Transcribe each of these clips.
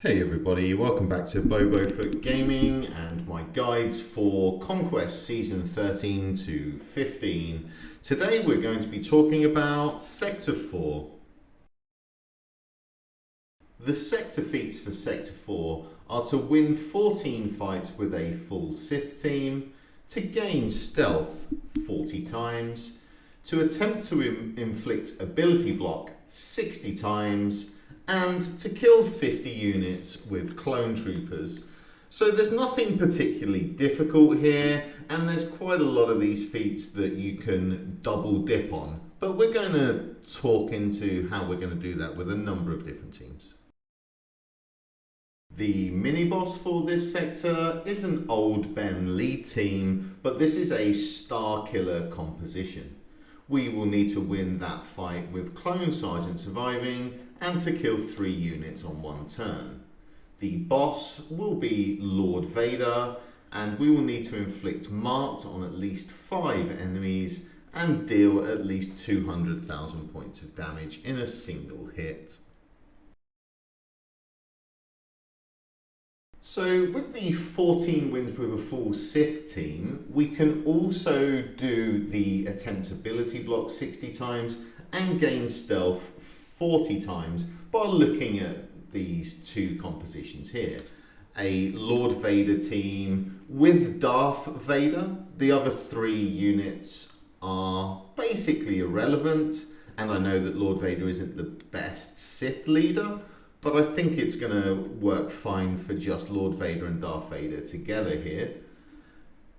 Hey everybody, welcome back to Bobo for Gaming and my guides for Conquest Season 13 to 15. Today we're going to be talking about Sector 4. The sector feats for Sector 4 are to win 14 fights with a full Sith team, to gain stealth 40 times, to attempt to inflict ability block 60 times, and to kill 50 units with clone troopers. So there's nothing particularly difficult here, and there's quite a lot of these feats that you can double dip on. But we're going to talk into how we're going to do that with a number of different teams. The mini-boss for this sector is an Old Ben lead team, but this is a star killer composition. We will need to win that fight with Clone Sergeant surviving and to kill 3 units on one turn. The boss will be Lord Vader, and we will need to inflict marked on at least 5 enemies and deal at least 200,000 points of damage in a single hit. So with the 14 wins with a full Sith team, we can also do the attempt ability block 60 times and gain stealth 40 times by looking at these two compositions here. A Lord Vader team with Darth Vader. The other 3 units are basically irrelevant, and I know that Lord Vader isn't the best Sith leader, but I think it's going to work fine for just Lord Vader and Darth Vader together here.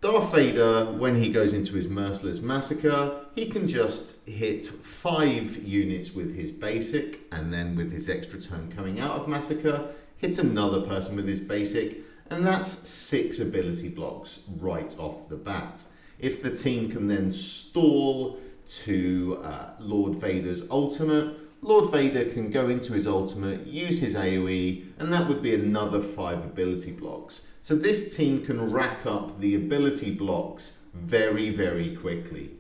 Darth Vader, when he goes into his Merciless Massacre, he can just hit 5 units with his basic, and then with his extra turn coming out of Massacre, hit another person with his basic, and that's 6 ability blocks right off the bat. If the team can then stall to Lord Vader's ultimate, Lord Vader can go into his ultimate, use his AoE, and that would be another 5 ability blocks. So this team can rack up the ability blocks very, very quickly.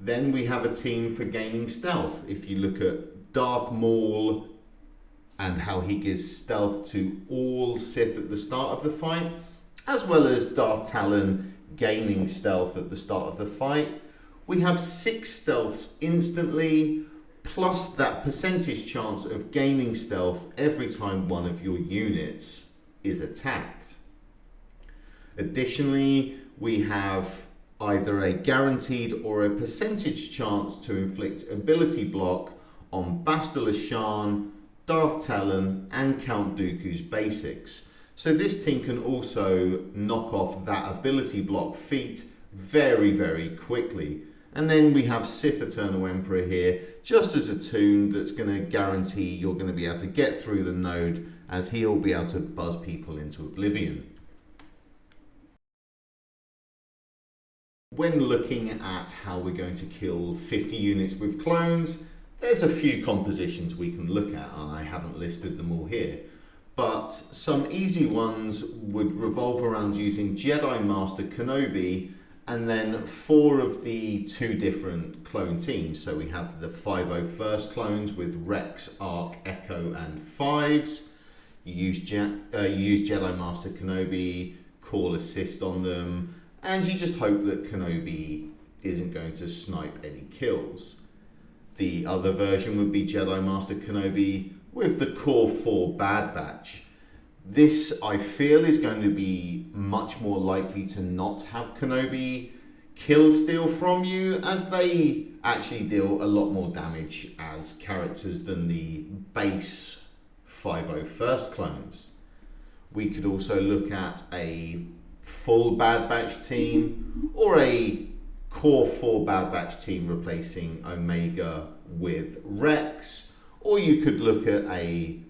Then we have a team for gaining stealth. If you look at Darth Maul and how he gives stealth to all Sith at the start of the fight, as well as Darth Talon gaining stealth at the start of the fight, we have 6 stealths instantly, plus that percentage chance of gaining stealth every time one of your units is attacked. Additionally, we have either a guaranteed or a percentage chance to inflict ability block on Bastila Shan, Darth Talon, and Count Dooku's basics. So this team can also knock off that ability block feat very, very quickly. And then we have Sith Eternal Emperor here, just as a toon that's going to guarantee you're going to be able to get through the node, as he'll be able to buzz people into oblivion. When looking at how we're going to kill 50 units with clones, there's a few compositions we can look at, and I haven't listed them all here. But some easy ones would revolve around using Jedi Master Kenobi and then 4 of the 2 different clone teams. So we have the 501st clones with Rex, Arc, Echo, and 5s. You use Jedi Master Kenobi, call assist on them, and you just hope that Kenobi isn't going to snipe any kills. The other version would be Jedi Master Kenobi with the Core 4 Bad Batch. This, I feel, is going to be much more likely to not have Kenobi kill steal from you, as they actually deal a lot more damage as characters than the base 501st clones. We could also look at a full Bad Batch team or a Core 4 Bad Batch team replacing Omega with Rex, or you could look at a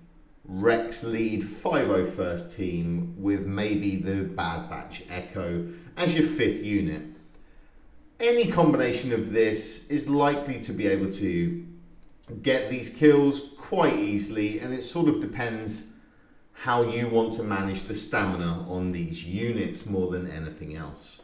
Rex lead 501st team with maybe the Bad Batch Echo as your 5th unit. Any combination of this is likely to be able to get these kills quite easily, and it sort of depends how you want to manage the stamina on these units more than anything else.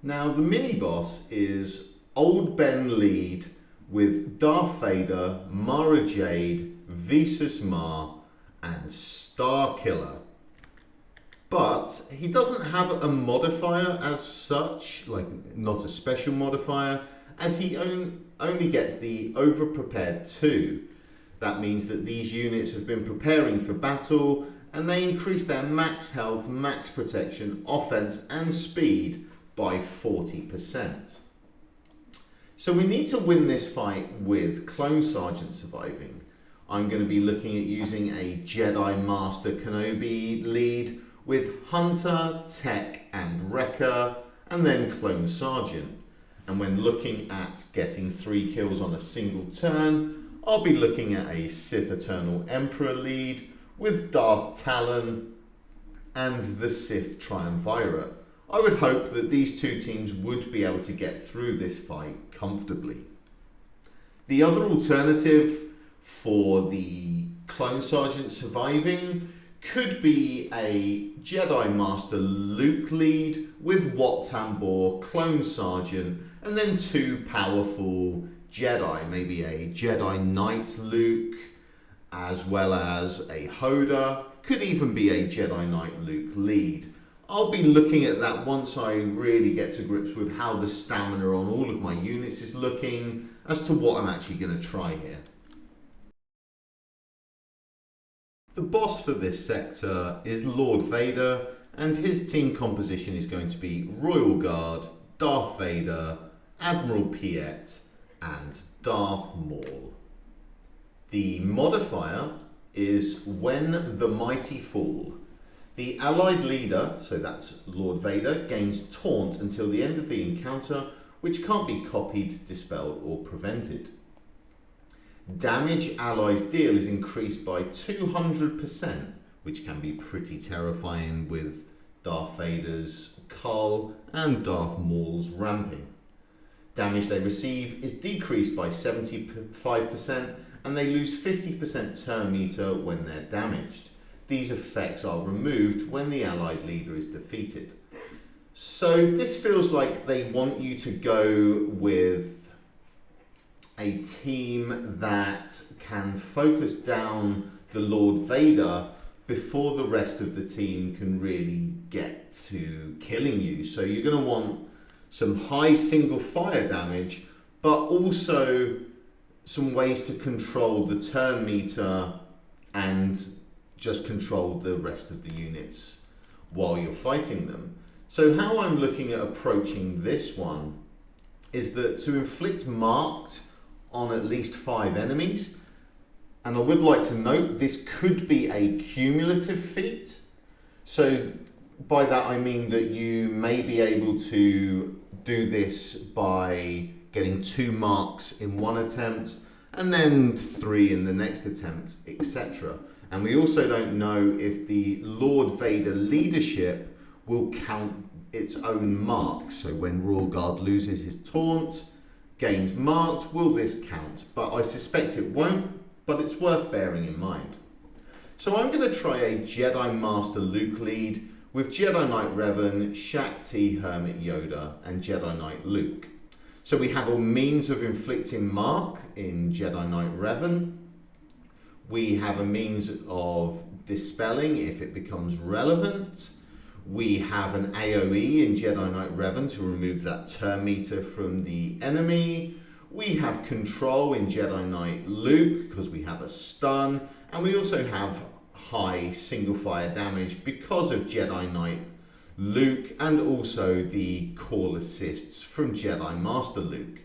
Now the mini boss is Old Ben lead with Darth Vader, Mara Jade, Visas Ma, and Starkiller. But he doesn't have a modifier as such, like not a special modifier, as he only gets the Overprepared 2. That means that these units have been preparing for battle, and they increase their max health, max protection, offense, and speed by 40%. So we need to win this fight with Clone Sergeant surviving. I'm going to be looking at using a Jedi Master Kenobi lead with Hunter, Tech, and Wrecker, and then Clone Sergeant. And when looking at getting 3 kills on a single turn, I'll be looking at a Sith Eternal Emperor lead with Darth Talon and the Sith Triumvirate. I would hope that these two teams would be able to get through this fight comfortably. The other alternative for the Clone Sergeant surviving could be a Jedi Master Luke lead with Wat Tambor, Clone Sergeant, and then 2 powerful Jedi, maybe a Jedi Knight Luke, as well as a Hoda, could even be a Jedi Knight Luke lead. I'll be looking at that once I really get to grips with how the stamina on all of my units is looking as to what I'm actually going to try here. The boss for this sector is Lord Vader, and his team composition is going to be Royal Guard, Darth Vader, Admiral Piet, and Darth Maul. The modifier is When the Mighty Fall. The allied leader, so that's Lord Vader, gains taunt until the end of the encounter, which can't be copied, dispelled, or prevented. Damage allies deal is increased by 200%, which can be pretty terrifying with Darth Vader's cull and Darth Maul's ramping. Damage they receive is decreased by 75%, and they lose 50% turn meter when they're damaged. These effects are removed when the allied leader is defeated. So this feels like they want you to go with a team that can focus down the Lord Vader before the rest of the team can really get to killing you. So you're going to want some high single fire damage, but also some ways to control the turn meter and just control the rest of the units while you're fighting them. So how I'm looking at approaching this one is that to inflict marked on at least 5 enemies, and I would like to note this could be a cumulative feat. So by that I mean that you may be able to do this by getting 2 marks in one attempt and then 3 in the next attempt, etc. And we also don't know if the Lord Vader leadership will count its own marks. So when Royal Guard loses his taunt, gains marked, will this count? But I suspect it won't, but it's worth bearing in mind. So I'm going to try a Jedi Master Luke lead with Jedi Knight Revan, Shak Ti Hermit Yoda, and Jedi Knight Luke. So we have a means of inflicting mark in Jedi Knight Revan. We have a means of dispelling if it becomes relevant. We have an AoE in Jedi Knight Revan to remove that turn meter from the enemy. We have control in Jedi Knight Luke because we have a stun. And we also have high single fire damage because of Jedi Knight Luke and also the call assists from Jedi Master Luke.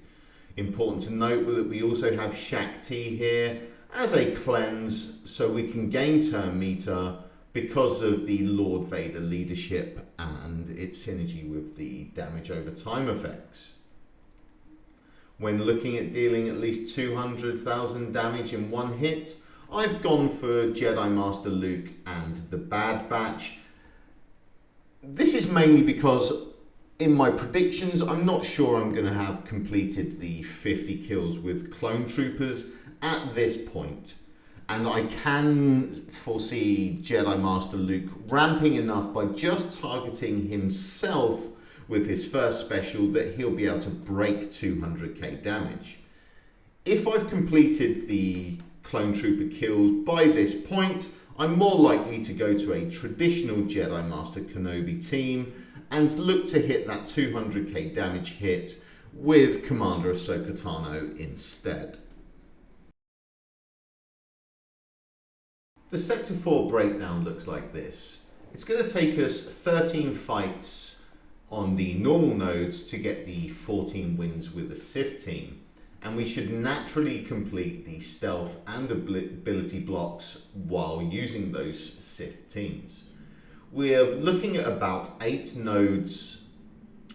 Important to note that we also have Shak Ti here as a cleanse so we can gain turn meter because of the Lord Vader leadership and its synergy with the damage over time effects. When looking at dealing at least 200,000 damage in one hit, I've gone for Jedi Master Luke and the Bad Batch. This is mainly because in my predictions, I'm not sure I'm going to have completed the 50 kills with clone troopers at this point. And I can foresee Jedi Master Luke ramping enough by just targeting himself with his first special that he'll be able to break 200k damage. If I've completed the clone trooper kills by this point, I'm more likely to go to a traditional Jedi Master Kenobi team and look to hit that 200k damage hit with Commander Ahsoka Tano instead. The Sector 4 breakdown looks like this. It's going to take us 13 fights on the normal nodes to get the 14 wins with the Sith team, and we should naturally complete the stealth and ability blocks while using those Sith teams. We're looking at about 8 nodes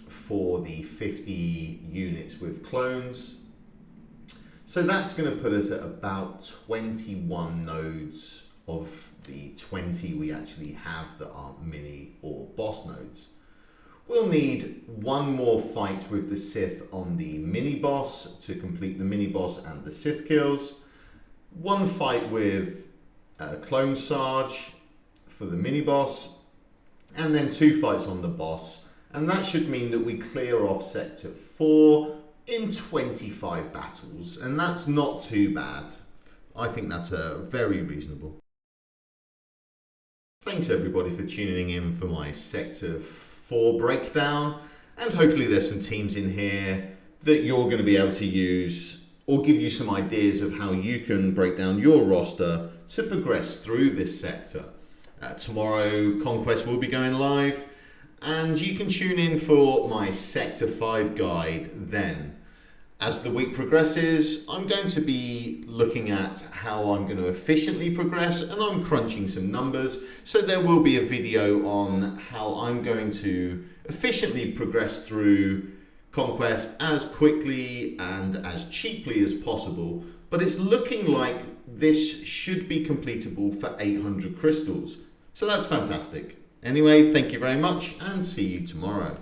for the 50 units with clones, so that's going to put us at about 21 nodes of the 20 we actually have that aren't mini or boss nodes. We'll need one more fight with the Sith on the mini boss to complete the mini boss and the Sith kills, one fight with Clone Sarge for the mini boss, and then 2 fights on the boss, and that should mean that we clear off Sector 4 in 25 battles, and that's not too bad. I think that's very reasonable. Thanks everybody for tuning in for my Sector 4 breakdown, and hopefully there's some teams in here that you're going to be able to use or give you some ideas of how you can break down your roster to progress through this sector. Tomorrow Conquest will be going live, and you can tune in for my Sector 5 guide then. As the week progresses, I'm going to be looking at how I'm going to efficiently progress, and I'm crunching some numbers, so there will be a video on how I'm going to efficiently progress through Conquest as quickly and as cheaply as possible, but it's looking like this should be completable for 800 crystals, so that's fantastic. Anyway, thank you very much and see you tomorrow.